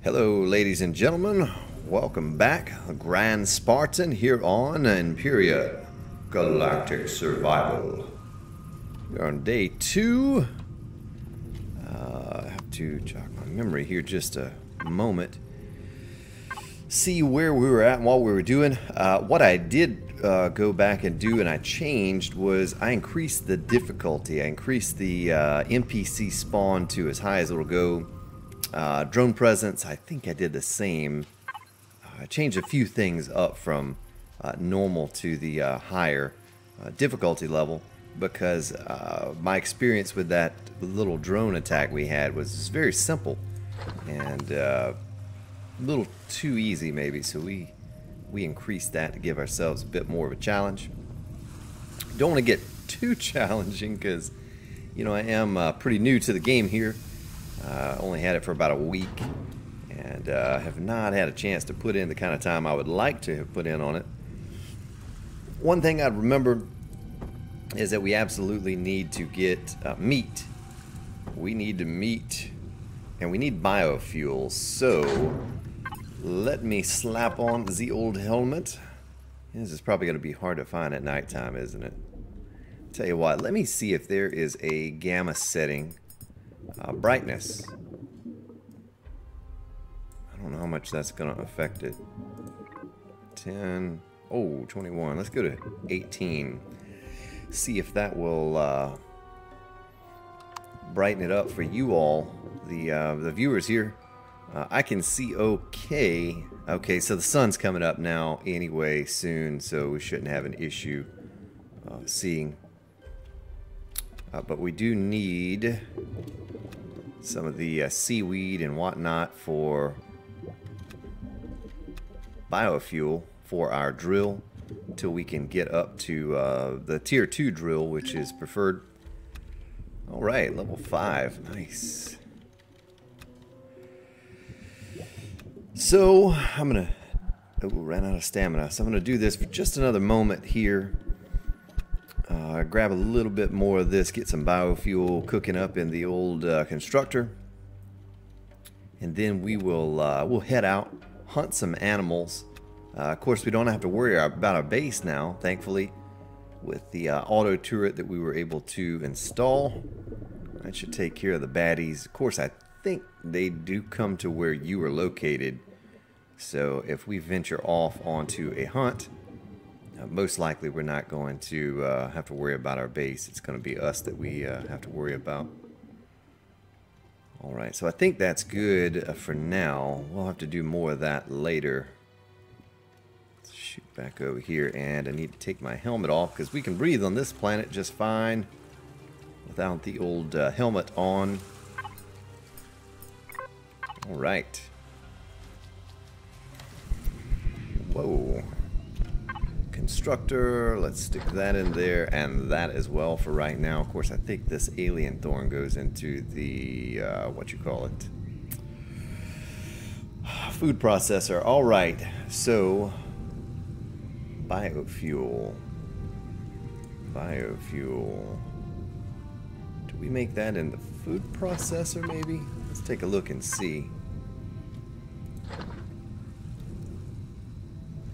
Hello, ladies and gentlemen. Welcome back. Grand Spartan here on Empyrion Galactic Survival. We're on day 2. I have to jog my memory here just a moment. See where we were at and what we were doing. What I did go back and do and I changed was I increased the difficulty. I increased the NPC spawn to as high as it'll go. Drone presence, I think I did the same. I changed a few things up from normal to the higher difficulty level because my experience with that little drone attack we had was very simple and a little too easy maybe, so we increased that to give ourselves a bit more of a challenge. Don't want to get too challenging because, you know, I am pretty new to the game here. Only had it for about a week and have not had a chance to put in the kind of time I would like to have put in on it. One thing I'd remember is that we absolutely need to get meat. We need to meat and we need biofuels. So let me slap on the old helmet. This is probably going to be hard to find at nighttime, isn't it? Tell you what, let me see if there is a gamma setting. Brightness. I don't know how much that's going to affect it. 10. Oh, 21. Let's go to 18. See if that will brighten it up for you all, the viewers here. I can see okay. Okay, so the sun's coming up now anyway soon, so we shouldn't have an issue seeing. But we do need some of the seaweed and whatnot for biofuel for our drill until we can get up to the tier 2 drill, which is preferred. Alright, level 5. Nice. So I'm gonna ran out of stamina, so I'm gonna do this for just another moment here. Grab a little bit more of this, get some biofuel cooking up in the old constructor, and then we will we'll head out, hunt some animals. Of course, we don't have to worry about our base now, thankfully, with the auto turret that we were able to install. That should take care of the baddies. Of course, I think they do come to where you are located, so if we venture off onto a hunt, most likely we're not going to have to worry about our base. It's going to be us that we have to worry about. Alright, so I think that's good for now. We'll have to do more of that later. Let's shoot back over here, and I need to take my helmet off because we can breathe on this planet just fine without the old helmet on. Alright. Whoa. Constructor, let's stick that in there and that as well for right now. Of course, I think this alien thorn goes into the what you call it, food processor. All right, so biofuel. Do we make that in the food processor maybe? Let's take a look and see.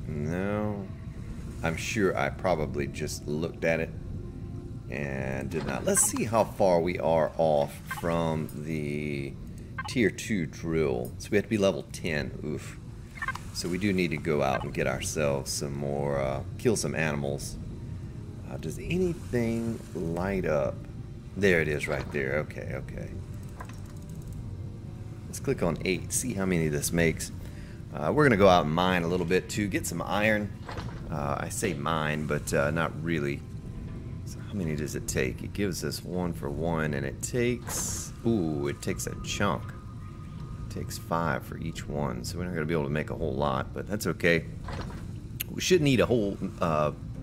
No, I'm sure I probably just looked at it and did not. Let's see how far we are off from the tier 2 drill. So we have to be level 10. Oof. So we do need to go out and get ourselves some more, kill some animals. Does anything light up? There it is right there. Okay, okay. Let's click on 8, see how many this makes. We're going to go out and mine a little bit to get some iron. I say mine, but not really. So how many does it take? It gives us 1 for 1, and it takes... Ooh, it takes a chunk. It takes 5 for each one, so we're not going to be able to make a whole lot, but that's okay. We should need a whole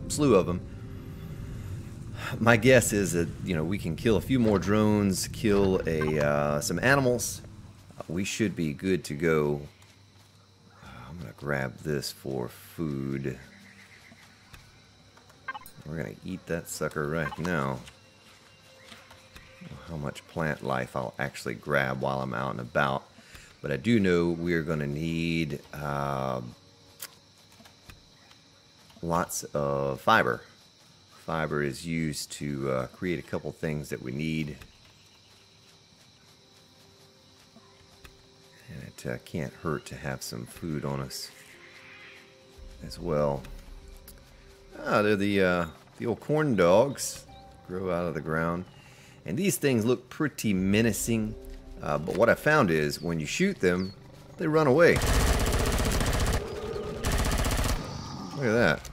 slew of them. My guess is that, you know, we can kill a few more drones, kill some animals. We should be good to go. I'm going to grab this for food. We're going to eat that sucker right now. How much plant life I'll actually grab while I'm out and about. But I do know we're going to need lots of fiber. Fiber is used to create a couple things that we need. And it can't hurt to have some food on us as well. Ah, they're the old corn dogs. Grow out of the ground. And these things look pretty menacing. But what I found is when you shoot them, they run away. Look at that.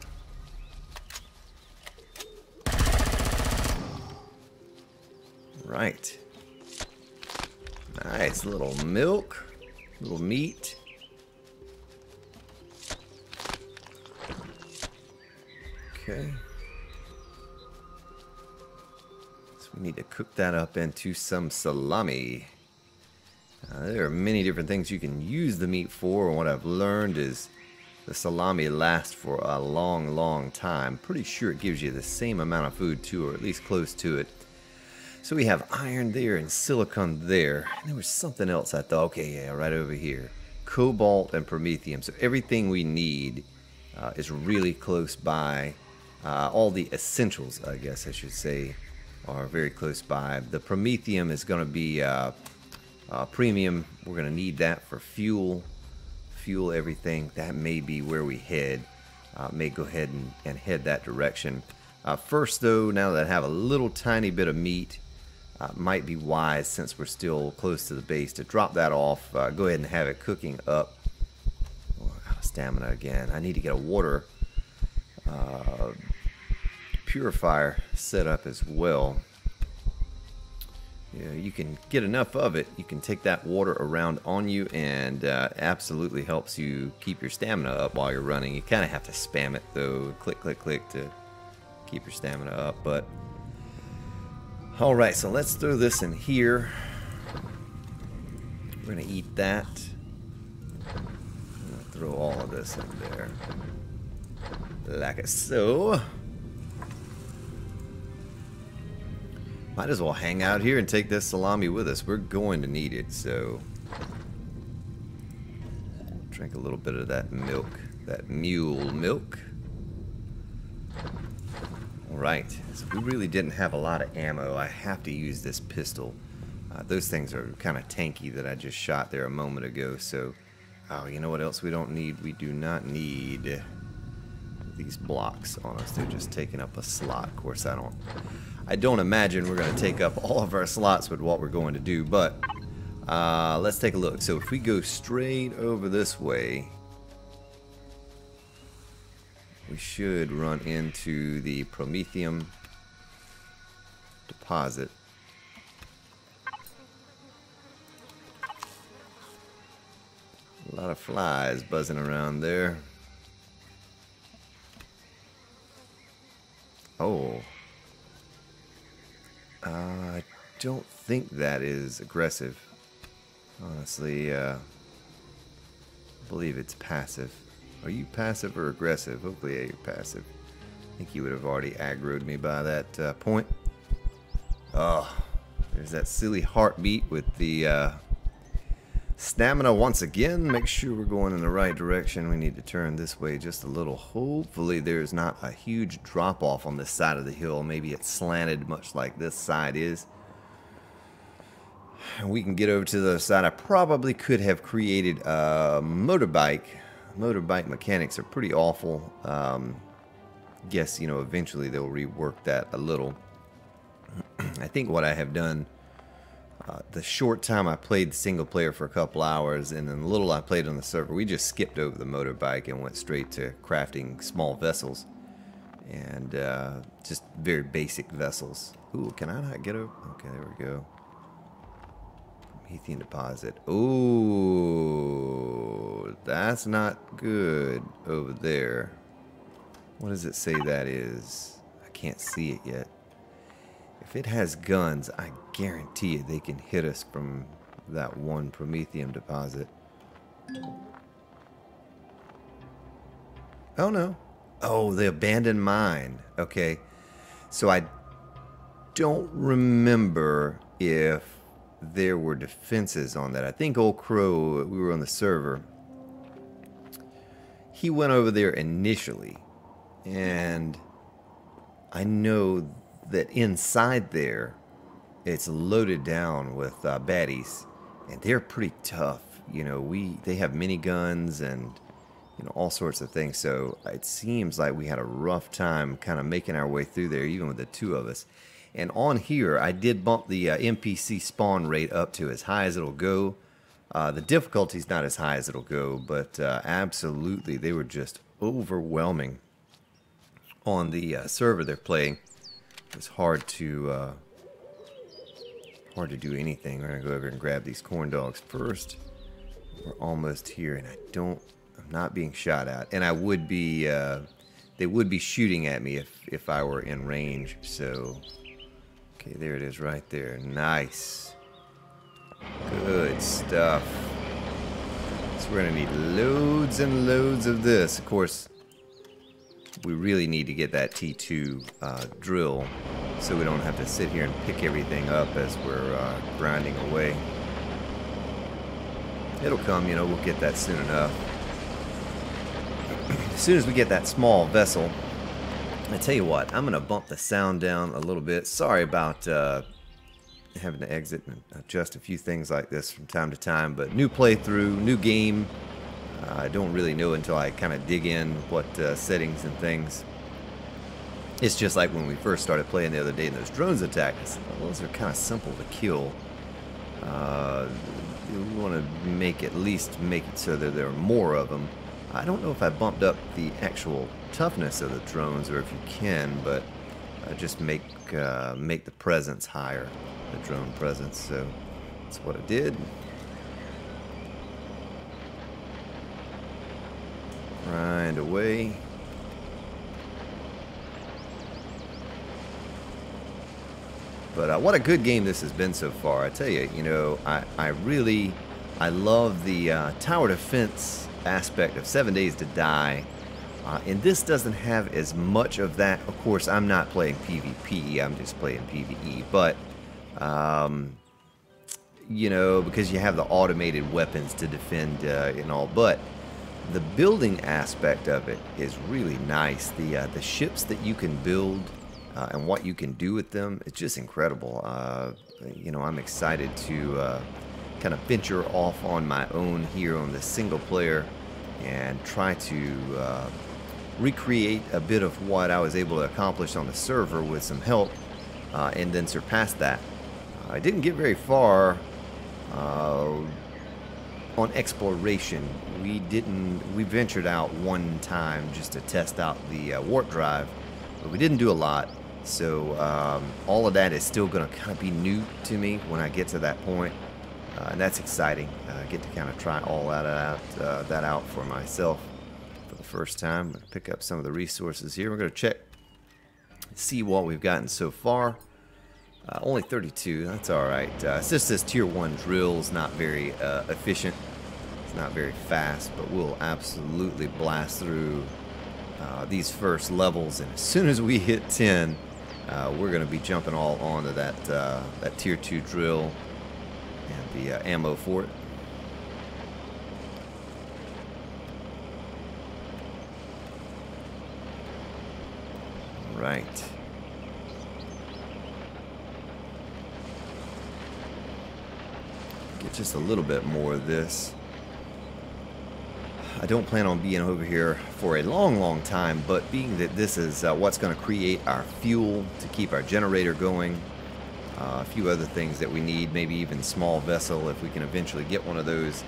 Right. Nice little milk. Little meat. Okay. So we need to cook that up into some salami. There are many different things you can use the meat for, and what I've learned is the salami lasts for a long, long time. Pretty sure it gives you the same amount of food too, or at least close to it. So we have iron there and silicon there. And there was something else I thought, okay, yeah, right over here. Cobalt and promethium. So everything we need is really close by. All the essentials, I guess I should say, are very close by. The promethium is going to be premium. We're going to need that for fuel. Fuel everything. That may be where we head. May go ahead and head that direction. First, though, now that I have a little tiny bit of meat, might be wise, since we're still close to the base, to drop that off. Go ahead and have it cooking up. Oh, out of stamina again. I need to get a water purifier set up as well. Yeah, you can get enough of it. You can take that water around on you, and absolutely helps you keep your stamina up while you're running. You kind of have to spam it though. Click, click, click to keep your stamina up. But alright, so let's throw this in here. We're going to eat that. I'm going to throw all of this in there. Like so. Might as well hang out here and take this salami with us. We're going to need it, so. Drink a little bit of that milk. That mule milk. Alright, so we really didn't have a lot of ammo. I have to use this pistol. Those things are kind of tanky that I just shot there a moment ago. So, oh, you know what else we don't need? We do not need these blocks on us. They're just taking up a slot. Of course, I don't imagine we're going to take up all of our slots with what we're going to do. But let's take a look. So if we go straight over this way, we should run into the promethium deposit. A lot of flies buzzing around there. Oh. I don't think that is aggressive. Honestly, I believe it's passive. Are you passive or aggressive? Hopefully, yeah, you're passive. I think you would have already aggroed me by that point. Oh, there's that silly heartbeat with the stamina once again. Make sure we're going in the right direction. We need to turn this way just a little. Hopefully, there's not a huge drop off on this side of the hill. Maybe it's slanted much like this side is. We can get over to the other side. I probably could have created a motorbike. Motorbike mechanics are pretty awful. Guess, you know, eventually they'll rework that a little. I think what I have done, the short time I played single player for a couple hours, and then the little I played on the server, we just skipped over the motorbike and went straight to crafting small vessels. And just very basic vessels. Ooh, can I not get over? Okay, there we go. Promethium deposit. Ooh, that's not good over there. What does it say that is? I can't see it yet. If it has guns, I guarantee you they can hit us from that one promethium deposit. Oh no. Oh, the abandoned mine. Okay. So I don't remember if there were defenses on that. I think Old Crow, we were on the server, he went over there initially, and I know that inside there, it's loaded down with baddies, and they're pretty tough. You know, they have miniguns and, you know, all sorts of things. So it seems like we had a rough time kind of making our way through there, even with the two of us. And on here, I did bump the NPC spawn rate up to as high as it'll go. The difficulty's not as high as it'll go, but absolutely, they were just overwhelming on the server they're playing. It's hard to do anything. We're gonna go over and grab these corn dogs first. We're almost here, and I'm not being shot at, and I would be. They would be shooting at me if I were in range. So, okay, there it is, right there. Nice, good stuff. So we're gonna need loads and loads of this. Of course, we really need to get that T2 drill, so we don't have to sit here and pick everything up as we're grinding away. It'll come, you know, we'll get that soon enough. As soon as we get that small vessel, I tell you what, I'm going to bump the sound down a little bit. Sorry about having to exit and adjust a few things like this from time to time, but new playthrough, new game. I don't really know until I kind of dig in what settings and things. It's just like when we first started playing the other day and those drones attacked us. Those are kind of simple to kill. You want to at least make it so that there are more of them. I don't know if I bumped up the actual toughness of the drones or if you can, but just make the presence higher, the drone presence. So that's what I did. Grind away. But what a good game this has been so far. I tell you, you know, I love the tower defense aspect of 7 Days to Die. And this doesn't have as much of that. Of course, I'm not playing PvP. I'm just playing PvE. But, you know, because you have the automated weapons to defend and all. But the building aspect of it is really nice. The ships that you can build and what you can do with them, it's just incredible. You know, I'm excited to kind of venture off on my own here on this single player and try to recreate a bit of what I was able to accomplish on the server with some help and then surpass that. I didn't get very far on exploration. We ventured out one time just to test out the warp drive, but we didn't do a lot. So all of that is still going to kind of be new to me when I get to that point, and that's exciting. I get to kind of try all that out for myself for the first time. I'm going to pick up some of the resources here. We're going to check, see what we've gotten so far. Only 32. That's all right. It's just this tier 1 drill is not very efficient. It's not very fast, but we'll absolutely blast through these first levels, and as soon as we hit 10, we're going to be jumping all onto that tier 2 drill and the ammo for it. Right. Get just a little bit more of this. I don't plan on being over here for a long time, but being that this is what's going to create our fuel to keep our generator going, a few other things that we need, maybe even small vessel if we can eventually get one of those.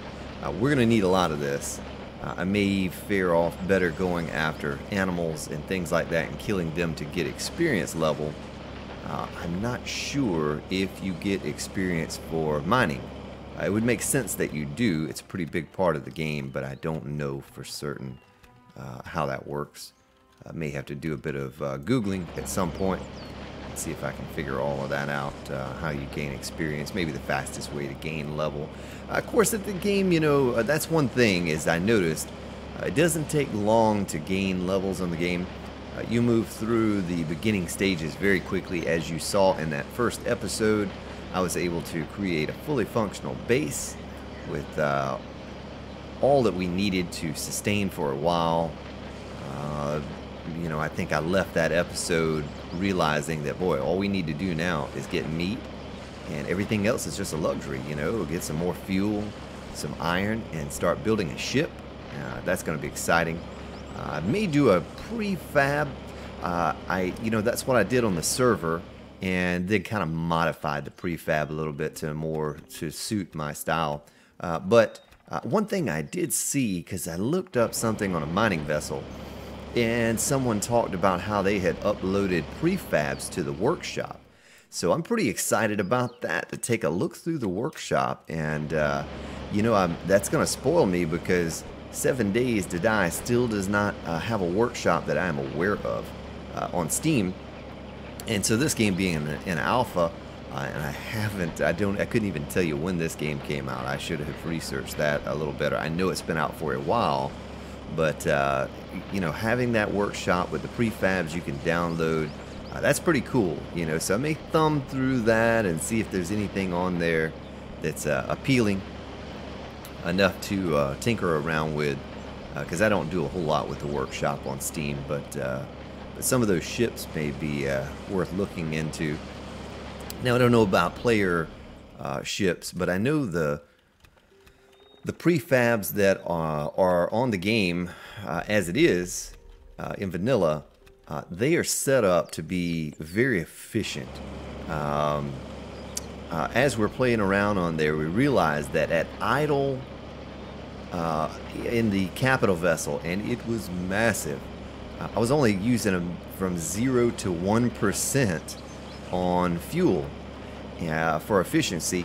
We're going to need a lot of this. I may fare off better going after animals and things like that and killing them to get experience level. I'm not sure if you get experience for mining. It would make sense that you do. It's a pretty big part of the game, but I don't know for certain how that works. I may have to do a bit of Googling at some point and see if I can figure all of that out, how you gain experience, maybe the fastest way to gain level. Of course, at the game, you know, that's one thing is I noticed it doesn't take long to gain levels on the game. You move through the beginning stages very quickly, as you saw in that first episode. I was able to create a fully functional base with all that we needed to sustain for a while. You know, I think I left that episode realizing that, boy, all we need to do now is get meat, and everything else is just a luxury. You know, get some more fuel, some iron, and start building a ship. That's going to be exciting. I may do a prefab. You know, that's what I did on the server, and then kind of modified the prefab a little bit to suit my style. But one thing I did see, because I looked up something on a mining vessel, and someone talked about how they had uploaded prefabs to the workshop. So I'm pretty excited about that, to take a look through the workshop. And, you know, that's going to spoil me because 7 Days to Die still does not have a workshop that I am aware of on Steam. And so this game being in alpha, and I couldn't even tell you when this game came out. I should have researched that a little better. I know it's been out for a while, but you know, having that workshop with the prefabs you can download, that's pretty cool. You know, so I may thumb through that and see if there's anything on there that's appealing enough to tinker around with, because I don't do a whole lot with the workshop on Steam, but some of those ships may be worth looking into. Now, I don't know about player ships, but I know the prefabs that are on the game as it is in vanilla, they are set up to be very efficient. As we're playing around on there, we realize that at idle in the capital vessel, and it was massive, I was only using them from 0 to 1% on fuel for efficiency,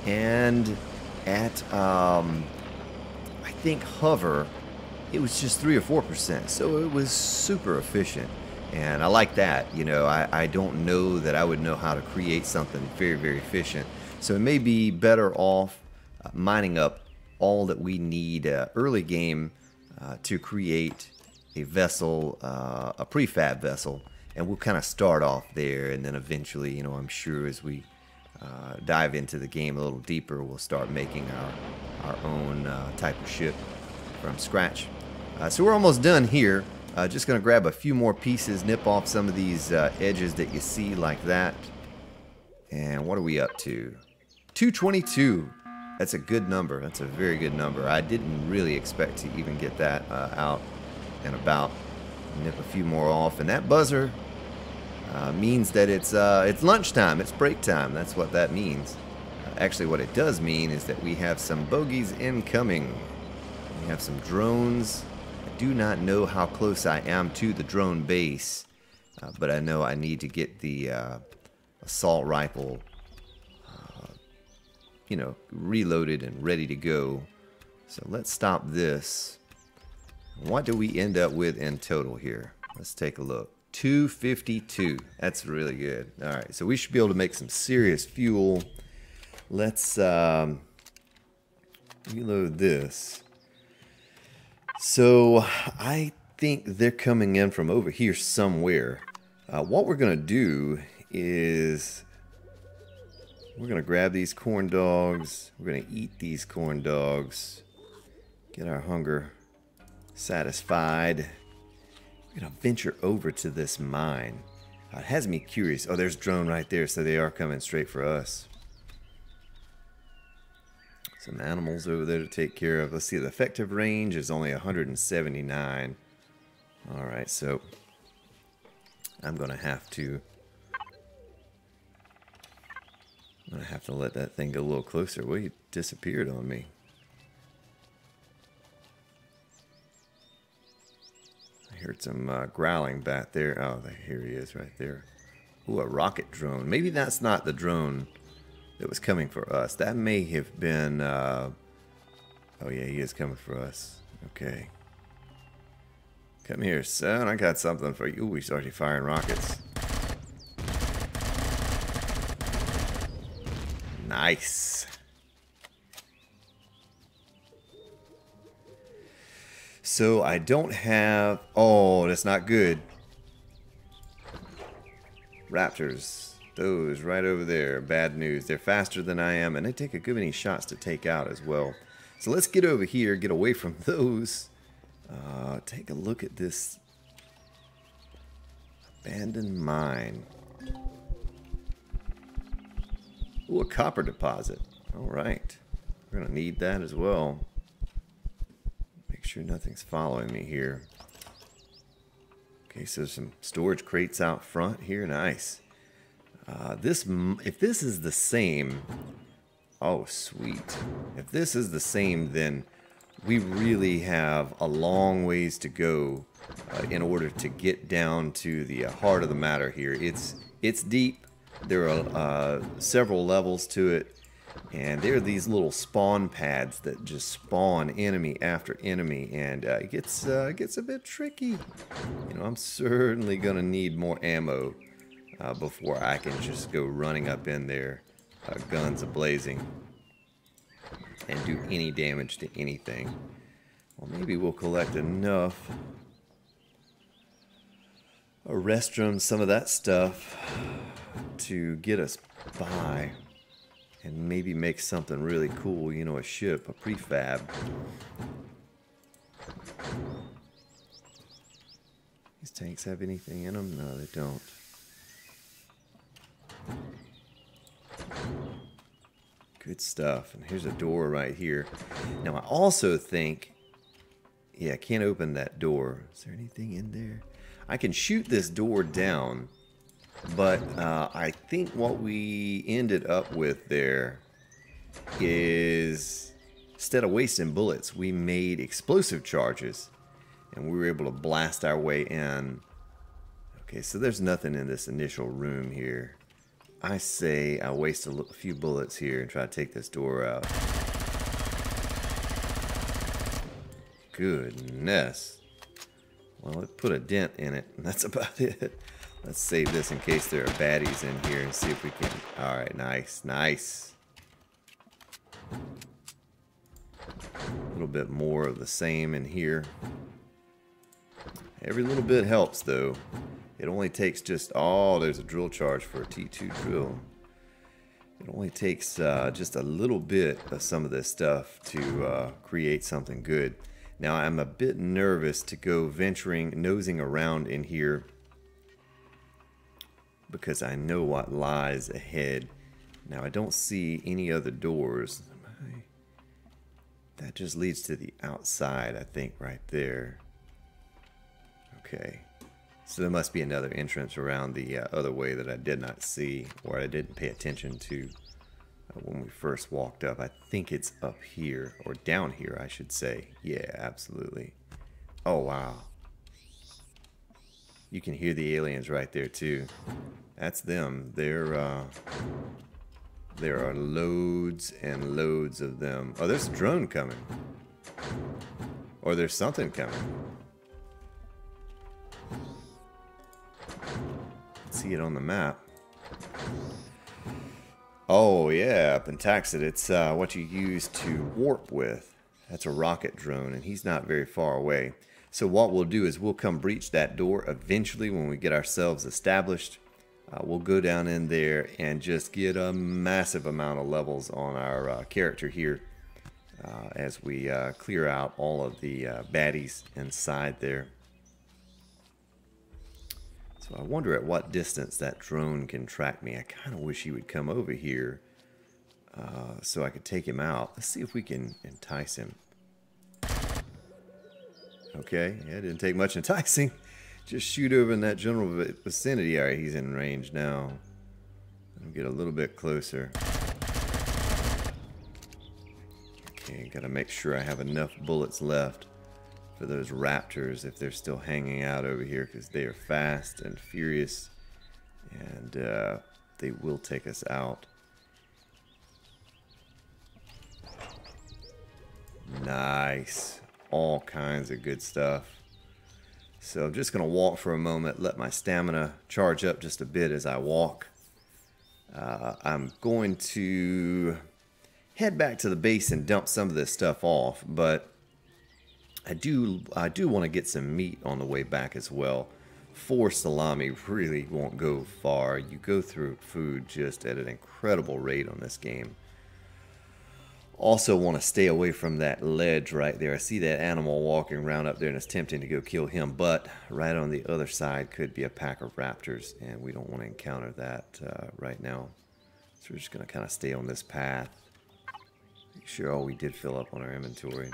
and at I think hover, it was just 3 or 4%. So it was super efficient, and I like that. You know, I don't know that I would know how to create something very, very efficient. So it may be better off mining up all that we need early game to create a vessel, a prefab vessel, and we'll kind of start off there, and then eventually, you know, I'm sure as we dive into the game a little deeper, we'll start making our own type of ship from scratch. So we're almost done here. Just going to grab a few more pieces, nip off some of these edges that you see like that. And what are we up to? 222. That's a good number. That's a very good number. I didn't really expect to even get that out and about. Nip a few more off, and that buzzer means that it's lunchtime, it's break time. That's what that means. Actually, what it does mean is that we have some bogeys incoming. We have some drones. I do not know how close I am to the drone base, but I know I need to get the assault rifle, you know, reloaded and ready to go. So let's stop this. What do we end up with in total here? Let's take a look. 252. That's really good. All right, so we should be able to make some serious fuel. Let's reload this. So I think they're coming in from over here somewhere. What we're going to do is we're going to grab these corn dogs. We're going to eat these corn dogs. Get our hunger satisfied. We're going to venture over to this mine. It has me curious. Oh, there's drone right there, so they are coming straight for us. Some animals over there to take care of. Let's see, the effective range is only 179. Alright, so I'm going to have to let that thing go a little closer. Well, he disappeared on me. I heard some growling back there. Oh, here he is right there. Ooh, a rocket drone. Maybe that's not the drone that was coming for us. That may have been... oh, yeah, he is coming for us. Okay. Come here, son. I got something for you. Ooh, he's already firing rockets. Nice. So I don't have... Oh, that's not good. Raptors Those right over there, bad news. They're faster than I am, and they take a good many shots to take out as well. So let's get over here, get away from those. Take a look at this abandoned mine. Ooh, a copper deposit. Alright. We're going to need that as well. Make sure nothing's following me here. Okay, so some storage crates out front here. Nice. If this is the same... Oh, sweet. If this is the same, then we really have a long ways to go in order to get down to the heart of the matter here. It's deep. There are several levels to it, and there are these little spawn pads that just spawn enemy after enemy, and it gets a bit tricky. You know, I'm certainly gonna need more ammo before I can just go running up in there, guns a-blazing, and do any damage to anything. Well, maybe we'll collect enough. A restroom, some of that stuff to get us by, and maybe make something really cool, you know, a ship, a prefab. These tanks have anything in them? No, they don't. Good stuff. And here's a door right here. Now I also think, yeah, I can't open that door. Is there anything in there? I can shoot this door down, but I think what we ended up with there is, instead of wasting bullets, we made explosive charges, and we were able to blast our way in. Okay, so there's nothing in this initial room here. I say I waste a few bullets here and try to take this door out. Goodness. Well, it put a dent in it, and that's about it. Let's save this in case there are baddies in here and see if we can... Alright, nice, nice. A little bit more of the same in here. Every little bit helps, though. It only takes just... Oh, there's a drill charge for a T2 drill. It only takes just a little bit of some of this stuff to create something good. Now, I'm a bit nervous to go nosing around in here, because I know what lies ahead. Now, I don't see any other doors. That just leads to the outside, I think, right there. Okay. So there must be another entrance around the other way that I did not see, or I didn't pay attention to when we first walked up. I think it's up here, or down here, I should say. Yeah, absolutely. Oh, wow. You can hear the aliens right there, too. That's them. There are loads and loads of them. Oh, there's a drone coming. Or there's something coming. See it on the map. Oh yeah, Pentaxid. It's what you use to warp with. That's a rocket drone, and he's not very far away. So what we'll do is we'll come breach that door eventually when we get ourselves established. We'll go down in there and just get a massive amount of levels on our character here as we clear out all of the baddies inside there. So I wonder at what distance that drone can track me. I kind of wish he would come over here so I could take him out. Let's see if we can entice him. Okay, yeah, it didn't take much enticing. Just shoot over in that general vicinity. Alright, he's in range now. I'll get a little bit closer. Okay, gotta make sure I have enough bullets left for those raptors if they're still hanging out over here, because they are fast and furious, and they will take us out. Nice. All kinds of good stuff. So I'm just going to walk for a moment, let my stamina charge up just a bit as I walk. I'm going to head back to the base and dump some of this stuff off, but I do want to get some meat on the way back as well 4 salami really won't go far. You go through food just at an incredible rate on this game. Also want to stay away from that ledge right there. I see that animal walking around up there and it's tempting to go kill him, but right on the other side could be a pack of raptors and we don't want to encounter that right now. So we're just going to kind of stay on this path. Make sure we did fill up on our inventory.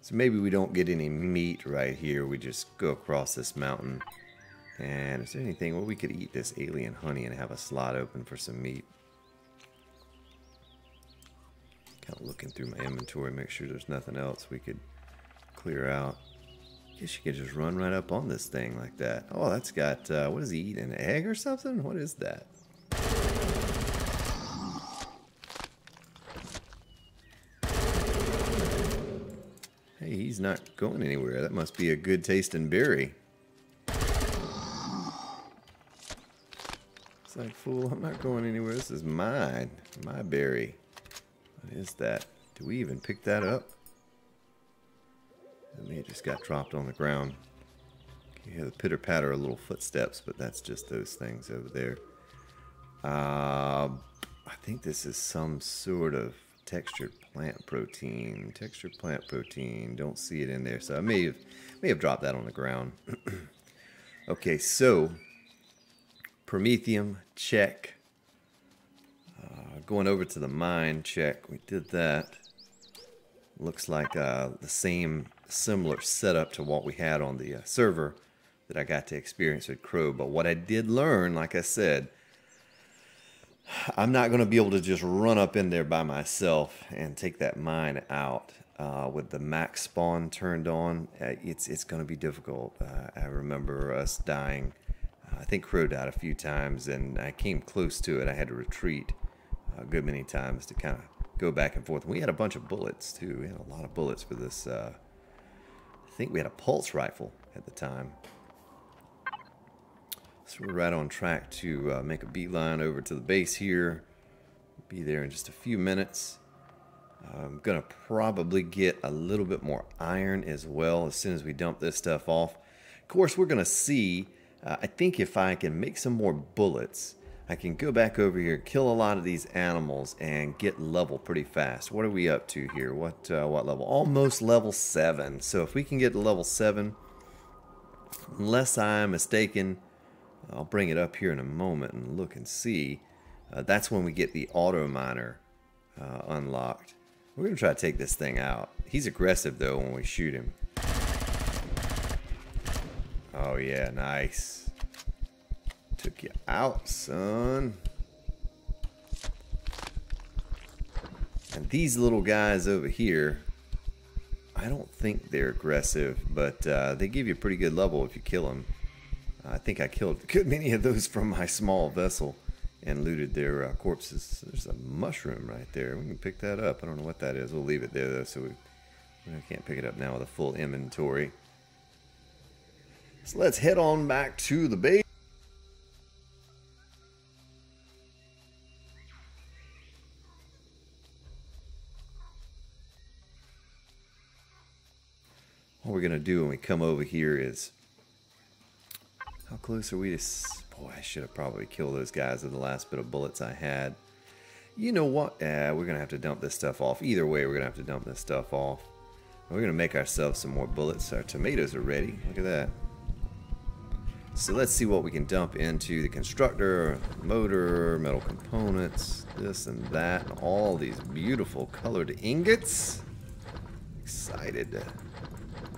So maybe we don't get any meat right here. We just go across this mountain. And is there anything where we could eat this alien honey and have a slot open for some meat? Kind of looking through my inventory, make sure there's nothing else we could clear out. Guess you could just run right up on this thing like that. Oh, that's got, what is he eating, an egg or something? What is that? Hey, he's not going anywhere. That must be a good tasting berry. It's like, fool, I'm not going anywhere. This is mine. My berry. What is that? Do we even pick that up? I mean, it just got dropped on the ground. You hear the pitter-patter of little footsteps, but that's just those things over there. I think this is some sort of textured plant protein. Textured plant protein. Don't see it in there, so I may have dropped that on the ground. Okay, so Promethium, check. Going over to the mine, check. We did that. Looks like the same similar setup to what we had on the server that I got to experience with Crow. But what I did learn, like I said, I'm not going to be able to just run up in there by myself and take that mine out with the max spawn turned on. It's going to be difficult. I remember us dying. I think Crow died a few times, and I came close to it. I had to retreat a good many times to kind of go back and forth. We had a bunch of bullets too. We had a lot of bullets for this. I think we had a pulse rifle at the time. So we're right on track to make a beeline over to the base here. Be there in just a few minutes. I'm gonna probably get a little bit more iron as well as soon as we dump this stuff off. Of course, we're gonna see. I think if I can make some more bullets, I can go back over here, kill a lot of these animals, and get level pretty fast. What are we up to here? What level? Almost level 7. So if we can get to level 7, unless I'm mistaken, I'll bring it up here in a moment and look and see. That's when we get the auto miner unlocked. We're going to try to take this thing out. He's aggressive, though, when we shoot him. Oh, yeah, nice. Took you out, son. And these little guys over here, I don't think they're aggressive, but they give you a pretty good level if you kill them. I think I killed a good many of those from my small vessel and looted their corpses. There's a mushroom right there. We can pick that up. I don't know what that is. We'll leave it there, though, so we can't pick it up now with a full inventory. So let's head on back to the base. What we're going to do when we come over here is... How close are we to... Boy, I should have probably killed those guys with the last bit of bullets I had. You know what? We're going to have to dump this stuff off. Either way, we're going to have to dump this stuff off. We're going to make ourselves some more bullets. Our tomatoes are ready. Look at that. So let's see what we can dump into the constructor, motor, metal components, this and that, and all these beautiful colored ingots. Excited.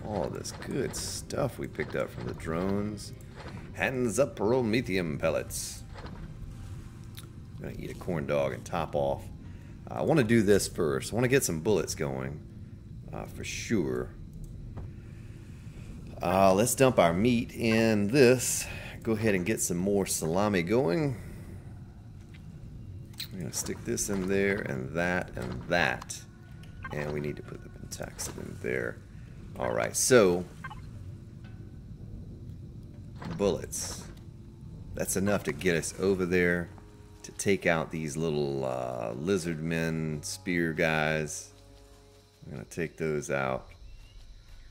All this good stuff we picked up from the drones. Hands up, Promethium pellets. I'm going to eat a corn dog and top off. I want to do this first. I want to get some bullets going for sure. Let's dump our meat in this. Go ahead and get some more salami going. We're going to stick this in there and that and that. And we need to put the pentaxid in there. Alright, so bullets. That's enough to get us over there to take out these little lizard men, spear guys. I'm going to take those out.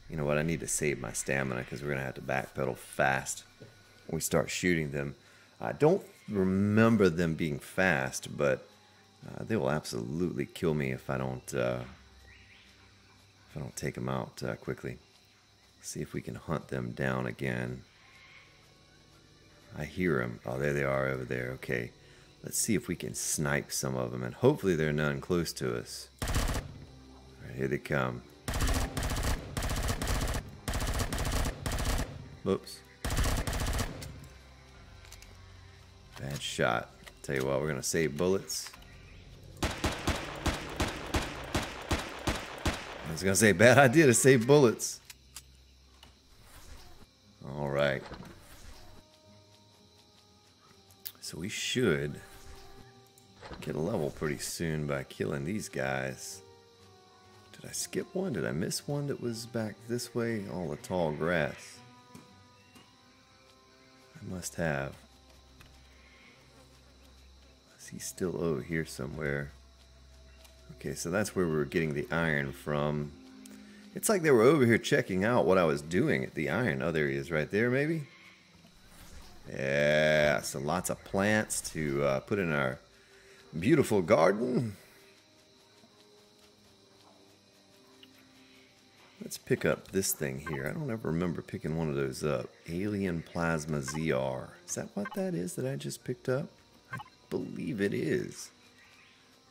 You know what, I need to save my stamina because we're going to have to backpedal fast. we start shooting them. I don't remember them being fast, but they will absolutely kill me if I don't take them out quickly. See if we can hunt them down again. I hear them. Oh, there they are over there. Okay. Let's see if we can snipe some of them, and hopefully they're none close to us. All right, here they come. Whoops. Bad shot. Tell you what, we're going to save bullets. I was going to say, bad idea to save bullets. All right. So we should get a level pretty soon by killing these guys. Did I skip one? Did I miss one that was back this way? All the tall grass. I must have. Is he still over here somewhere? Okay, so that's where we were getting the iron from. It's like they were over here checking out what I was doing at the iron. Oh, there he is right there, maybe? Yeah, so lots of plants to put in our beautiful garden. Let's pick up this thing here. I don't ever remember picking one of those up. Alien Plasma ZR. Is that what that is that I just picked up? I believe it is.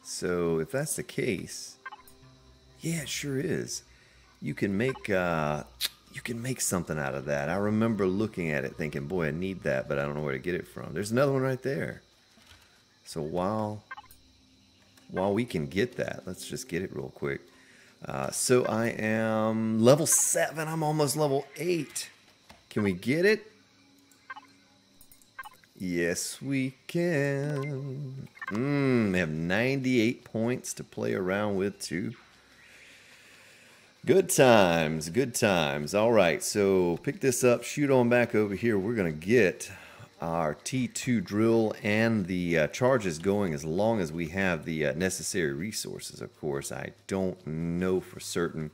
So if that's the case, yeah, it sure is. You can make something out of that. I remember looking at it thinking, boy, I need that, but I don't know where to get it from. There's another one right there. So while we can get that, let's just get it real quick. So I am level 7. I'm almost level 8. Can we get it? Yes, we can. We have 98 points to play around with, too. Good times, good times. All right, so pick this up, shoot on back over here. We're going to get our T2 drill and the charges going as long as we have the necessary resources, of course. I don't know for certain.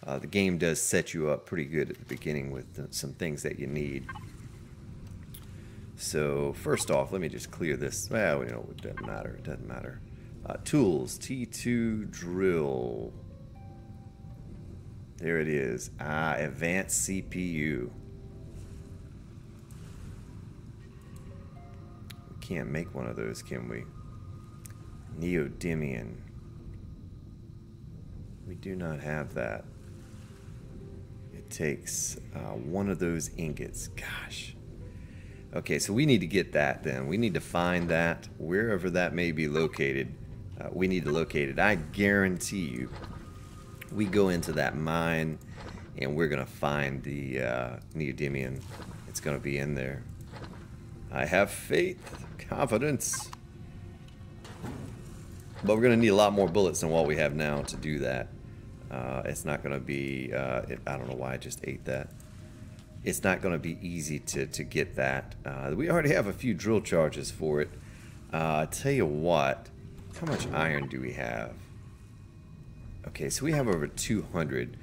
The game does set you up pretty good at the beginning with some things that you need. So first off, let me just clear this. Well, you know, it doesn't matter. It doesn't matter. Tools, T2 drill. There it is. Advanced CPU. We can't make one of those, can we? Neodymium. We do not have that. It takes one of those ingots. Gosh. Okay, so we need to get that then. We need to find that wherever that may be located. We need to locate it. I guarantee you, we go into that mine and we're going to find the neodymium. It's going to be in there. I have faith, confidence. But we're going to need a lot more bullets than what we have now to do that. It's not going to be, I don't know why I just ate that. It's not going to be easy to get that. We already have a few drill charges for it. I'll tell you what, how much iron do we have? Okay, so we have over 200.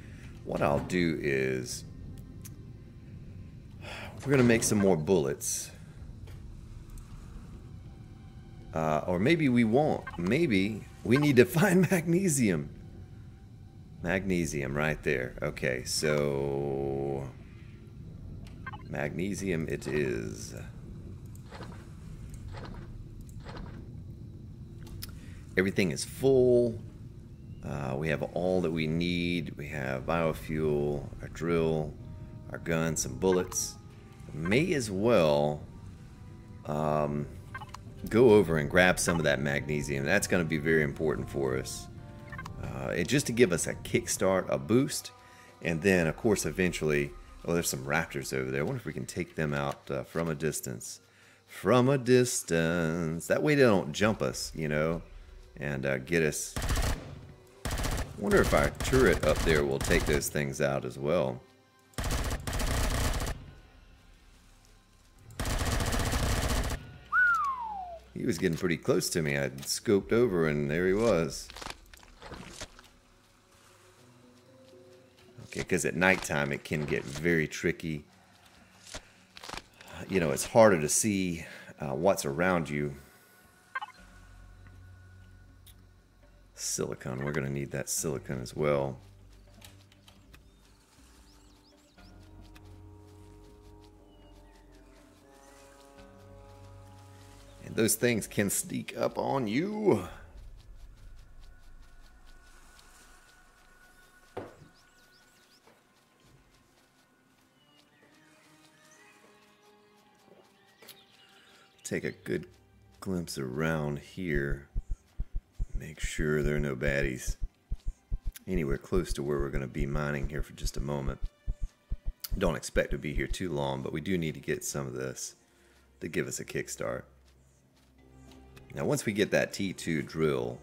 What I'll do is, we're going to make some more bullets. Or maybe we won't. Maybe we need to find magnesium. Magnesium right there. Okay, so magnesium it is. Everything is full. We have all that we need. We have biofuel, our drill, our gun, some bullets. May as well go over and grab some of that magnesium. That's going to be very important for us. Just to give us a kickstart, a boost, and then, of course, eventually, oh, there's some raptors over there. I wonder if we can take them out from a distance. From a distance. That way they don't jump us, you know, and get us. I wonder if our turret up there will take those things out as well. He was getting pretty close to me. I scoped over and there he was. Okay, because at nighttime it can get very tricky. you know, it's harder to see what's around you. Silicon, we're going to need that silicon as well. And those things can sneak up on you. Take a good glimpse around here. Make sure there are no baddies anywhere close to where we're going to be mining here for just a moment. Don't expect to be here too long, but we do need to get some of this to give us a kickstart. Now once we get that T2 drill,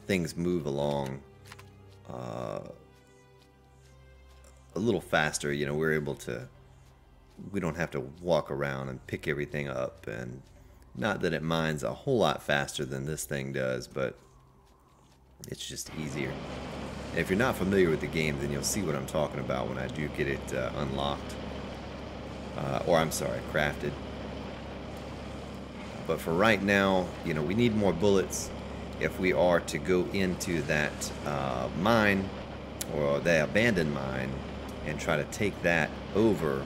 things move along a little faster. You know, we're able to, we don't have to walk around and pick everything up, and not that it mines a whole lot faster than this thing does, but it's just easier. And if you're not familiar with the game, then you'll see what I'm talking about when I do get it unlocked. Or I'm sorry, crafted. But for right now, you know, we need more bullets if we are to go into that mine, or the abandoned mine, and try to take that over.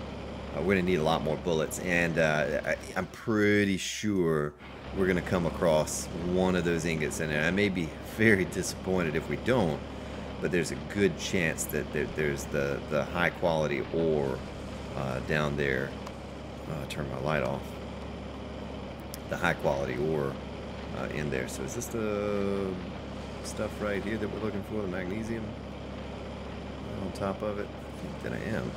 We're going to need a lot more bullets, and I'm pretty sure we're going to come across one of those ingots in there. I may be very disappointed if we don't, but there's a good chance that there's the high quality ore down there. Turn my light off. The high quality ore in there. So is this the stuff right here that we're looking for, the magnesium on top of it? I think that I am.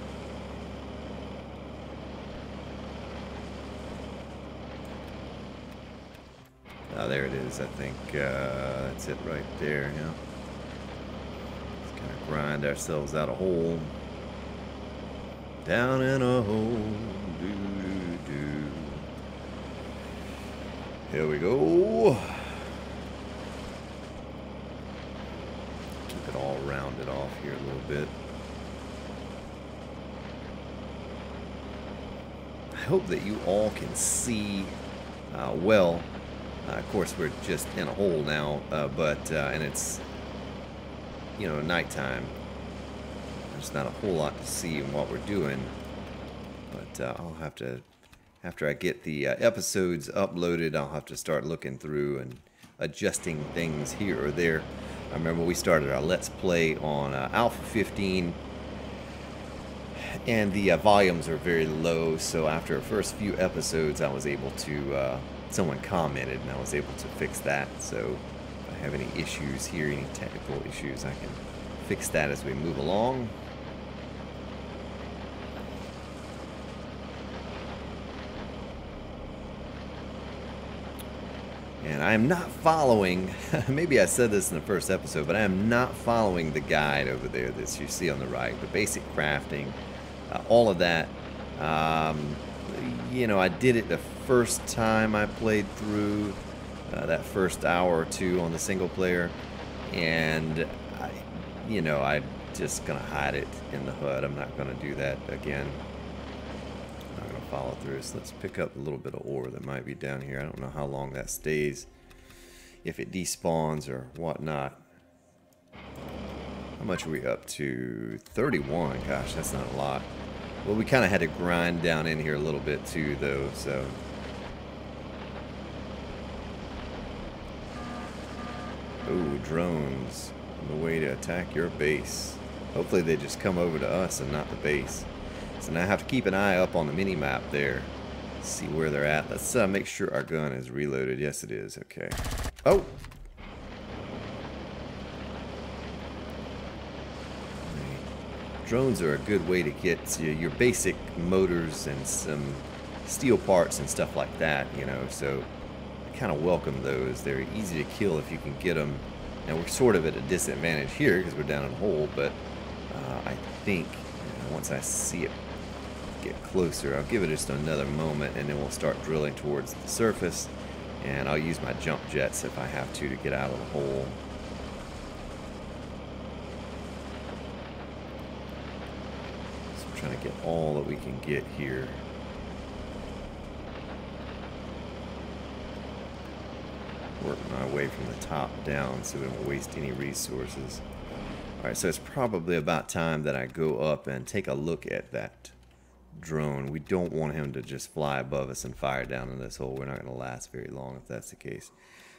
Oh, there it is, I think. That's it right there, yeah. Let's kind of grind ourselves out a hole. Down in a hole. Doo-doo-doo. Here we go. Keep it all rounded off here a little bit. I hope that you all can see well. Of course, we're just in a hole now, and it's, you know, nighttime. There's not a whole lot to see in what we're doing, but I'll have to, after I get the episodes uploaded, I'll have to start looking through and adjusting things here or there. I remember we started our Let's Play on Alpha 15, and the volumes are very low, so after the first few episodes, I was able to... someone commented, and I was able to fix that. So if I have any issues here, any technical issues, I can fix that as we move along. And I am not following, maybe I said this in the first episode, but I am not following the guide over there that you see on the right. The basic crafting, all of that. You know, I did it the first time I played through, that first hour or two on the single player, and I'm just gonna hide it in the HUD. I'm not gonna do that again. I'm not gonna follow through. So let's pick up a little bit of ore that might be down here. I don't know how long that stays, if it despawns or whatnot. How much are we up to? 31. Gosh, that's not a lot. Well, we kind of had to grind down in here a little bit too, though, so. Ooh, drones on the way to attack your base. Hopefully they just come over to us and not the base. So now I have to keep an eye up on the mini-map there. See where they're at. Let's make sure our gun is reloaded. Yes, it is. Okay. Oh! Drones are a good way to get your basic motors and some steel parts and stuff like that, you know, so I kind of welcome those. They're easy to kill if you can get them. Now we're sort of at a disadvantage here because we're down in a hole, but I think once I see it get closer, I'll give it just another moment, and then we'll start drilling towards the surface, and I'll use my jump jets if I have to get out of the hole. Trying to get all that we can get here. work my way from the top down so we don't waste any resources. Alright, so it's probably about time that I go up and take a look at that drone. We don't want him to just fly above us and fire down in this hole. We're not going to last very long if that's the case.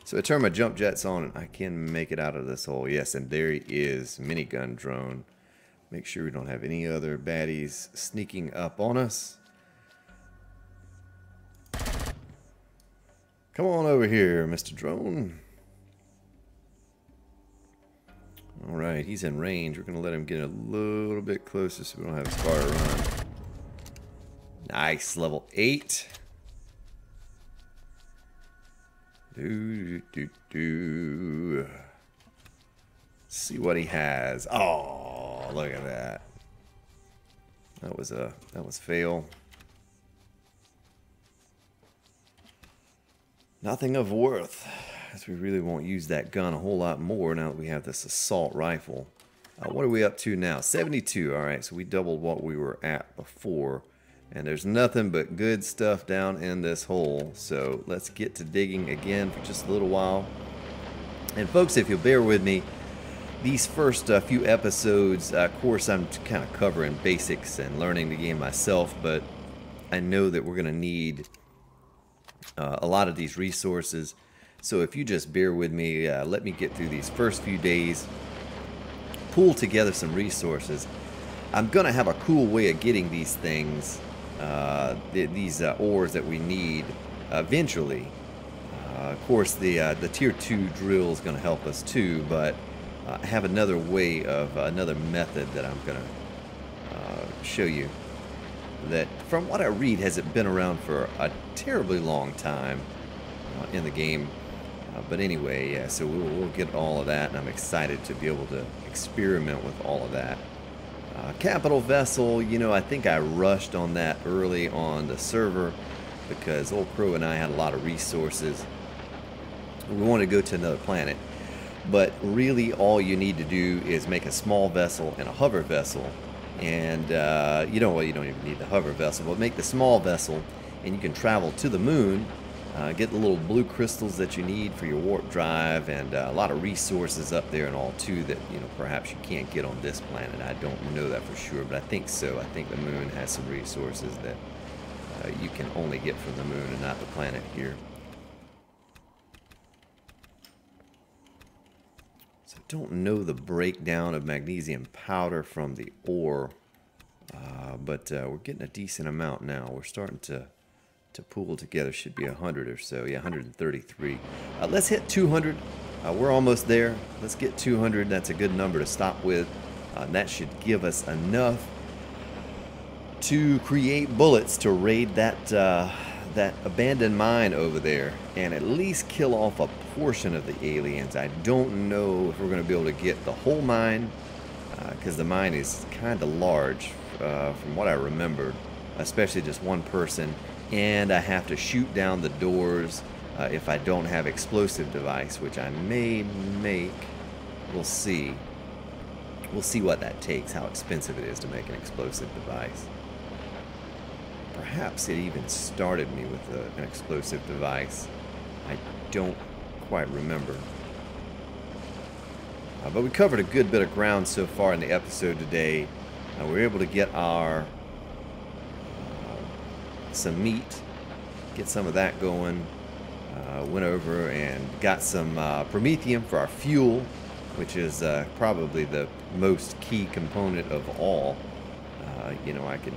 So I turn my jump jets on and I can make it out of this hole. Yes, and there he is, minigun drone. Make sure we don't have any other baddies sneaking up on us. Come on over here, Mr. Drone. Alright, he's in range. We're going to let him get a little bit closer so we don't have as far to run. Nice, level 8. Let's see what he has. Oh, look at that. That was fail. Nothing of worth, as we really won't use that gun a whole lot more now that we have this assault rifle. What are we up to now? 72. Alright, so we doubled what we were at before. And there's nothing but good stuff down in this hole. So let's get to digging again for just a little while. And folks, if you'll bear with me, these first few episodes, of course, I'm kind of covering basics and learning the game myself, but I know that we're going to need a lot of these resources. So if you just bear with me, let me get through these first few days, pull together some resources. I'm going to have a cool way of getting these things, these ores that we need eventually. Of course, the tier 2 drill is going to help us too, but I have another way of another method that I'm going to show you that, from what I read, hasn't been around for a terribly long time in the game. But anyway, yeah, so we'll get all of that, and I'm excited to be able to experiment with all of that. Capital Vessel, you know, I think I rushed on that early on the server because Old Crow and I had a lot of resources. We wanted to go to another planet. But really all you need to do is make a small vessel and a hover vessel. And you don't even need the hover vessel, but make the small vessel and you can travel to the moon, get the little blue crystals that you need for your warp drive, and a lot of resources up there and all too that, you know, perhaps you can't get on this planet. I don't know that for sure, but I think so. I think the moon has some resources that you can only get from the moon and not the planet here. So I don't know the breakdown of magnesium powder from the ore, but we're getting a decent amount now. We're starting to pool together. Should be 100 or so. Yeah, 133. Let's hit 200. We're almost there. Let's get 200. That's a good number to stop with. That should give us enough to create bullets to raid that abandoned mine over there and at least kill off a portion of the aliens. I don't know if we're going to be able to get the whole mine because the mine is kind of large from what I remembered, especially just one person, and I have to shoot down the doors if I don't have explosive device, which I may make. We'll see. We'll see what that takes, how expensive it is to make an explosive device. Perhaps it even started me with an explosive device. I don't quite remember. But we covered a good bit of ground so far in the episode today. We were able to get our some meat, get some of that going. Went over and got some promethium for our fuel, which is probably the most key component of all. You know, I can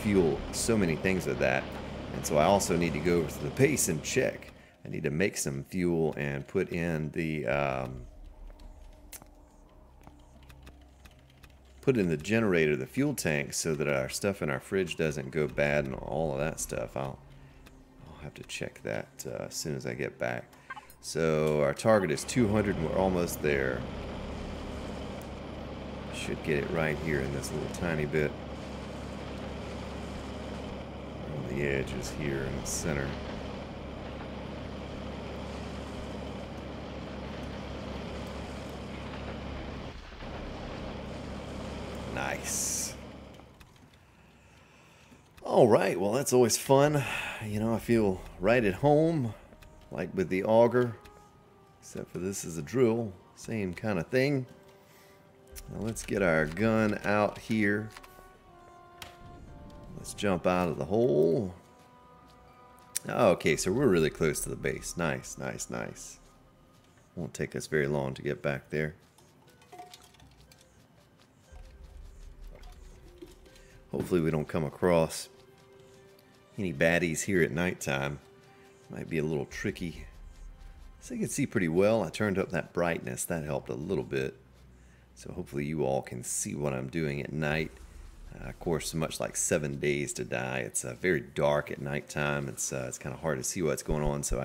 fuel so many things with that, and so I also need to go over to the base and check. I need to make some fuel and put in the generator, the fuel tank, so that our stuff in our fridge doesn't go bad and all of that stuff. I'll have to check that as soon as I get back. So our target is 200 and we're almost there. Should get it right here in this little tiny bit. On the edges here in the center. Nice. Alright, well that's always fun. You know, I feel right at home, like with the auger. Except for this is a drill. Same kind of thing. Now let's get our gun out here. Let's jump out of the hole. Okay, so we're really close to the base. Nice, nice, nice. Won't take us very long to get back there. Hopefully we don't come across any baddies here at nighttime. Might be a little tricky. So you can see pretty well. I turned up that brightness. That helped a little bit. So hopefully you all can see what I'm doing at night. Of course, much like 7 Days to Die, it's very dark at nighttime. It's kind of hard to see what's going on. So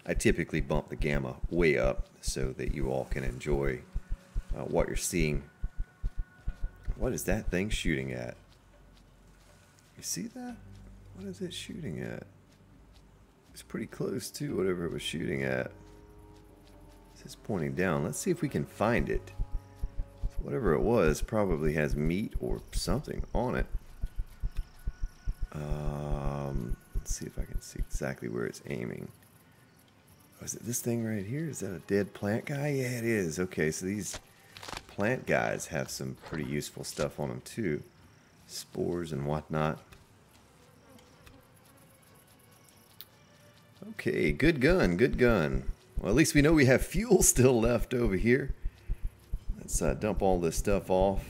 I typically bump the gamma way up so that you all can enjoy what you're seeing. What is that thing shooting at? You see that? What is it shooting at? It's pretty close to whatever it was shooting at. It's pointing down. Let's see if we can find it. So whatever it was probably has meat or something on it. Let's see if I can see exactly where it's aiming. Oh, is it this thing right here? Is that a dead plant guy? Yeah, it is. Okay, so these plant guys have some pretty useful stuff on them too. Spores and whatnot. Okay, good gun, good gun. Well, at least we know we have fuel still left over here. Let's dump all this stuff off.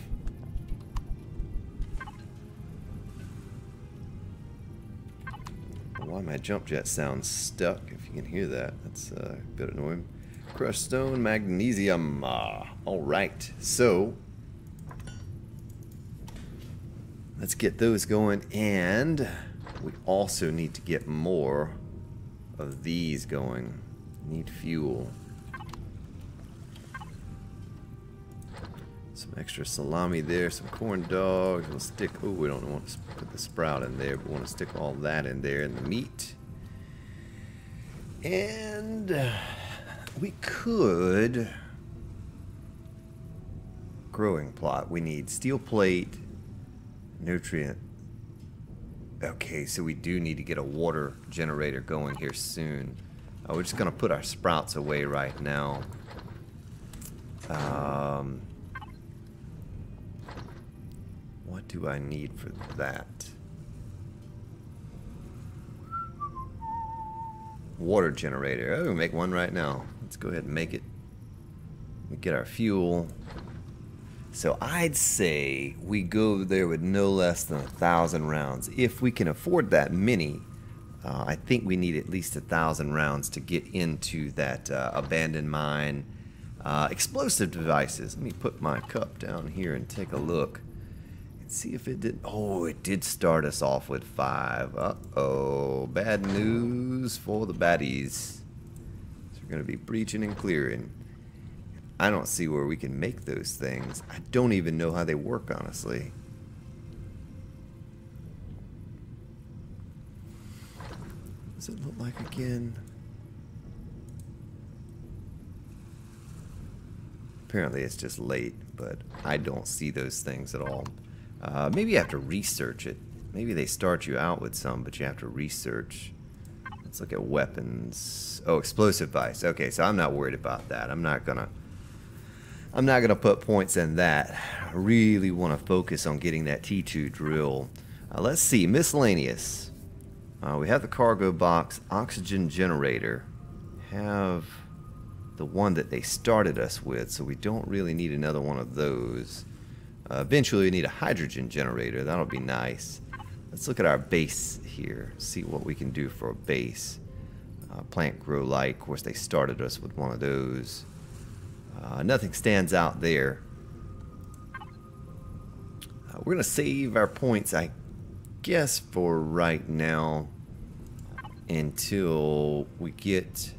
Why my jump jet sounds stuck, if you can hear that. That's a bit annoying. Crushed stone, magnesium. Alright, so let's get those going, and we also need to get more of these going. Need fuel. Some extra salami there, some corn dogs. We'll stick, oh, we don't want to put the sprout in there, but we want to stick all that in there, and the meat. And we could growing plot. We need steel plate, nutrient. Okay, so we do need to get a water generator going here soon. We're just going to put our sprouts away right now. What do I need for that? Water generator. Oh, we make one right now. Let's go ahead and make it. We get our fuel. So I'd say we go there with no less than 1,000 rounds. If we can afford that many, I think we need at least 1,000 rounds to get into that abandoned mine. Explosive devices. Let me put my cup down here and take a look. And see if it did. Oh, it did start us off with 5. Uh-oh. Bad news for the baddies. So we're going to be breaching and clearing. I don't see where we can make those things. I don't even know how they work, honestly. What does it look like again? Apparently it's just late, but I don't see those things at all. Maybe you have to research it. Maybe they start you out with some, but you have to research. Let's look at weapons. Oh, explosive device. Okay, so I'm not worried about that. I'm not gonna put points in that. I really want to focus on getting that T2 drill. Let's see, miscellaneous. We have the cargo box, oxygen generator. Have the one that they started us with, so we don't really need another one of those. Eventually we need a hydrogen generator. That'll be nice. Let's look at our base here, see what we can do for a base. Plant grow light, of course they started us with one of those. Nothing stands out there. We're going to save our points, I guess, for right now until we get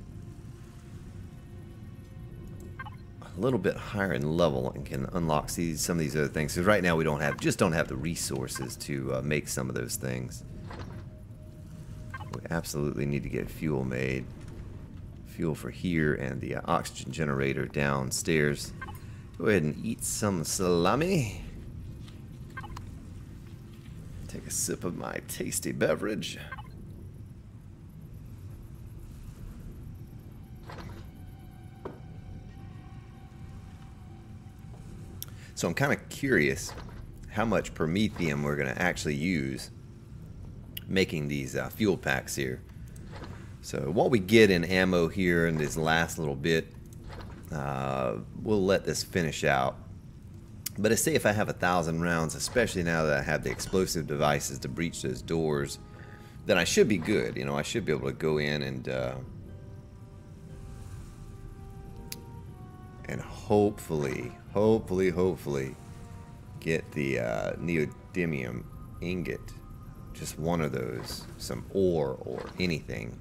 a little bit higher in level and can unlock some of these other things. Because right now we just don't have the resources to make some of those things. We absolutely need to get fuel made. Fuel for here and the oxygen generator downstairs. Go ahead and eat some salami. Take a sip of my tasty beverage. So I'm kind of curious how much promethium we're going to actually use making these fuel packs here. So what we get in ammo here in this last little bit, we'll let this finish out. But I say if I have 1,000 rounds, especially now that I have the explosive devices to breach those doors, then I should be good. You know, I should be able to go in and hopefully get the neodymium ingot. Just one of those, some ore or anything.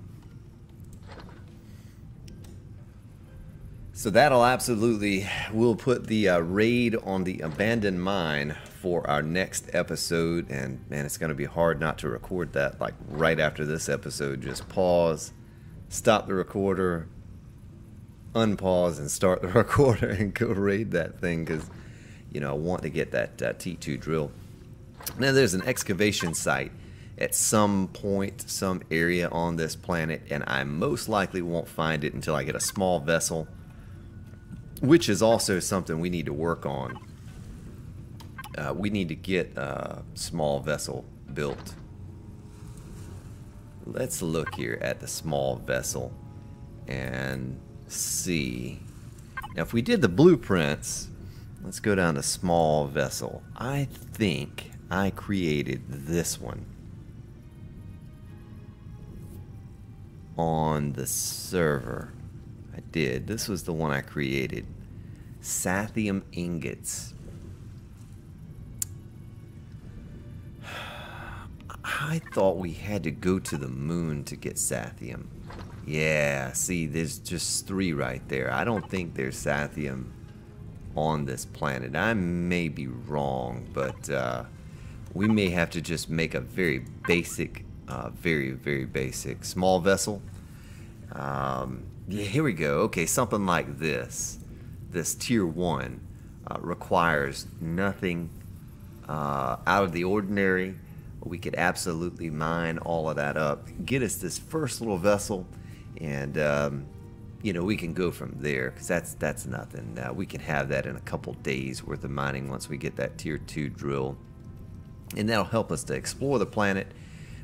So that'll absolutely, we'll put the raid on the abandoned mine for our next episode, and man, it's going to be hard not to record that like right after this episode. Just pause, stop the recorder, unpause, and start the recorder and go raid that thing, because you know I want to get that T2 drill. Now there's an excavation site at some point, some area on this planet, and I most likely won't find it until I get a small vessel, which is also something we need to work on. We need to get a small vessel built. Let's look here at the small vessel and see. Now if we did the blueprints, let's go down to small vessel. I think I created this one on the server. I did. This was the one I created. Sathium ingots. I thought we had to go to the moon to get sathium. Yeah, see, there's just 3 right there. I don't think there's sathium on this planet. I may be wrong, but we may have to just make a very basic, very basic small vessel. Yeah, here we go. Okay, something like this. This tier 1 requires nothing out of the ordinary. We could absolutely mine all of that up, get us this first little vessel, and you know, we can go from there, because that's nothing. We can have that in a couple days worth of mining once we get that tier 2 drill, and that'll help us to explore the planet.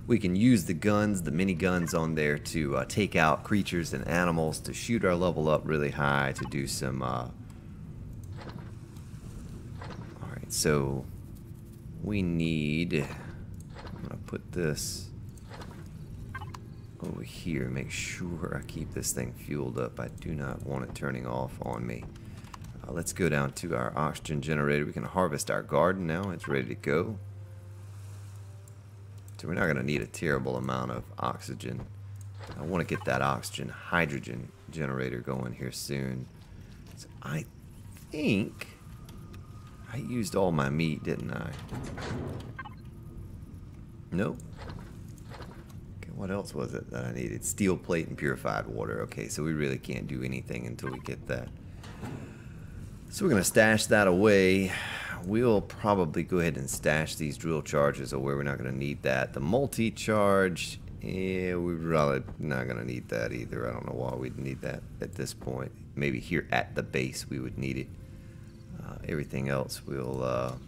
We can use the guns, the mini guns on there, to take out creatures and animals, to shoot our level up really high, to do some alright, so we need, I'm gonna put this over here, make sure I keep this thing fueled up. I do not want it turning off on me. Let's go down to our oxygen generator. We can harvest our garden now. It's ready to go. So we're not going to need a terrible amount of oxygen. I want to get that oxygen hydrogen generator going here soon. So I think I used all my meat, didn't I? Nope. Okay, what else was it that I needed? Steel plate and purified water. Okay, so we really can't do anything until we get that. So we're going to stash that away. We'll probably go ahead and stash these drill charges away. We're not going to need that. The multi-charge, yeah, we're really not going to need that either. I don't know why we'd need that at this point. Maybe here at the base we would need it. Everything else we'll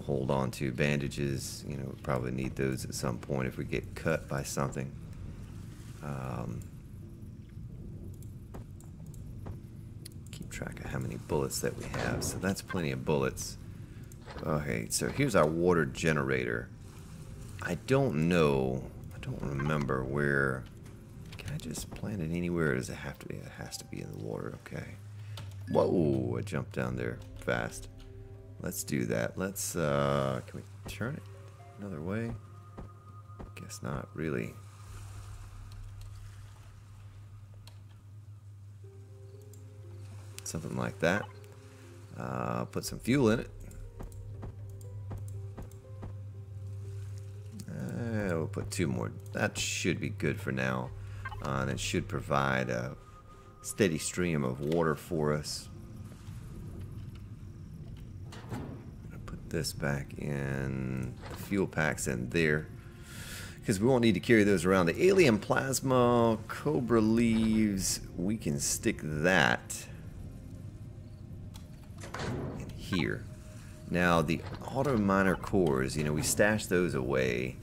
hold on to. Bandages, you know, we'll probably need those at some point if we get cut by something. Track of how many bullets that we have, so that's plenty of bullets. Okay, so here's our water generator. I don't know, I don't remember where. Can I just plant it anywhere, or does it have to be? It has to be in the water. Okay. Whoa, I jumped down there fast. Let's do that. Let's can we turn it another way? Guess not really. Something like that. Put some fuel in it. We'll put 2 more. That should be good for now. And it should provide a steady stream of water for us. I'm gonna put this back in. The fuel packs in there, because we won't need to carry those around. The alien plasma, cobra leaves, we can stick that here. Now the auto miner cores, you know, we stashed those away.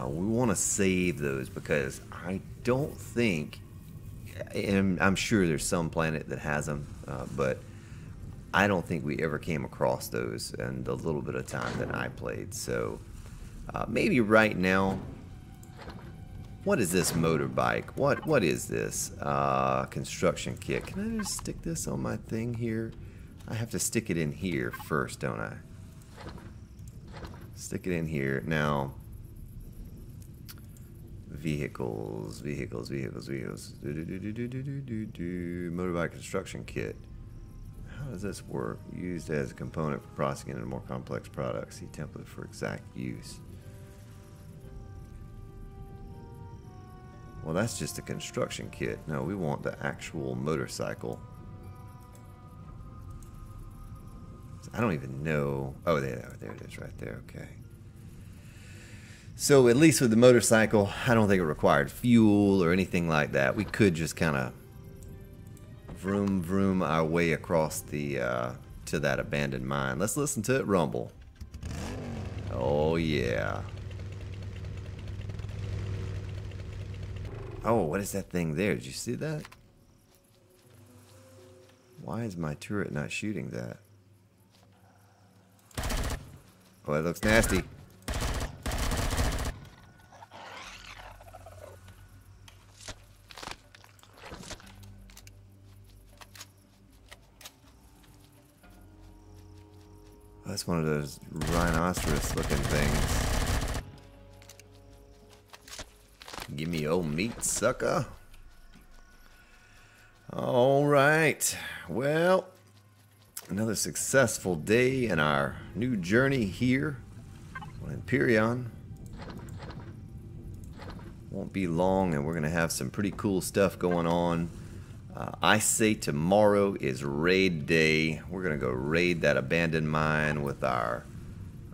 We want to save those because I don't think, and I'm sure there's some planet that has them, but I don't think we ever came across those in the little bit of time that I played. So maybe right now. What is this motorbike? What is this? Construction kit. Can I just stick this on my thing here? I have to stick it in here first, don't I? Stick it in here. Now, vehicles. Motorbike construction kit. How does this work? Used as a component for processing into more complex products. See template for exact use. Well, that's just a construction kit. No, we want the actual motorcycle. I don't even know. Oh, there it is right there. Okay. So at least with the motorcycle, I don't think it required fuel or anything like that. We could just kind of vroom vroom our way across the to that abandoned mine. Let's listen to it rumble. Oh yeah. Oh, what is that thing there? Did you see that? Why is my turret not shooting that? Oh, that looks nasty. That's one of those rhinoceros-looking things. Give me old meat, sucker. Alright. Well, another successful day in our new journey here on Empyrion. Won't be long and we're going to have some pretty cool stuff going on. I say tomorrow is raid day. We're going to go raid that abandoned mine with our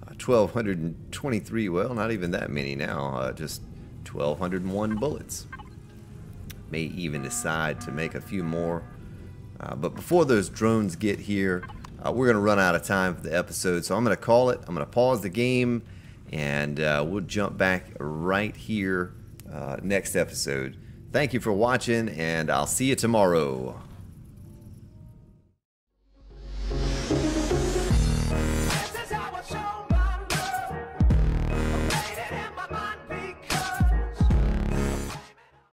1,223, well, not even that many now, just 1,201 bullets. May even decide to make a few more. But before those drones get here, we're going to run out of time for the episode. So I'm going to call it. I'm going to pause the game, and we'll jump back right here next episode. Thank you for watching, and I'll see you tomorrow.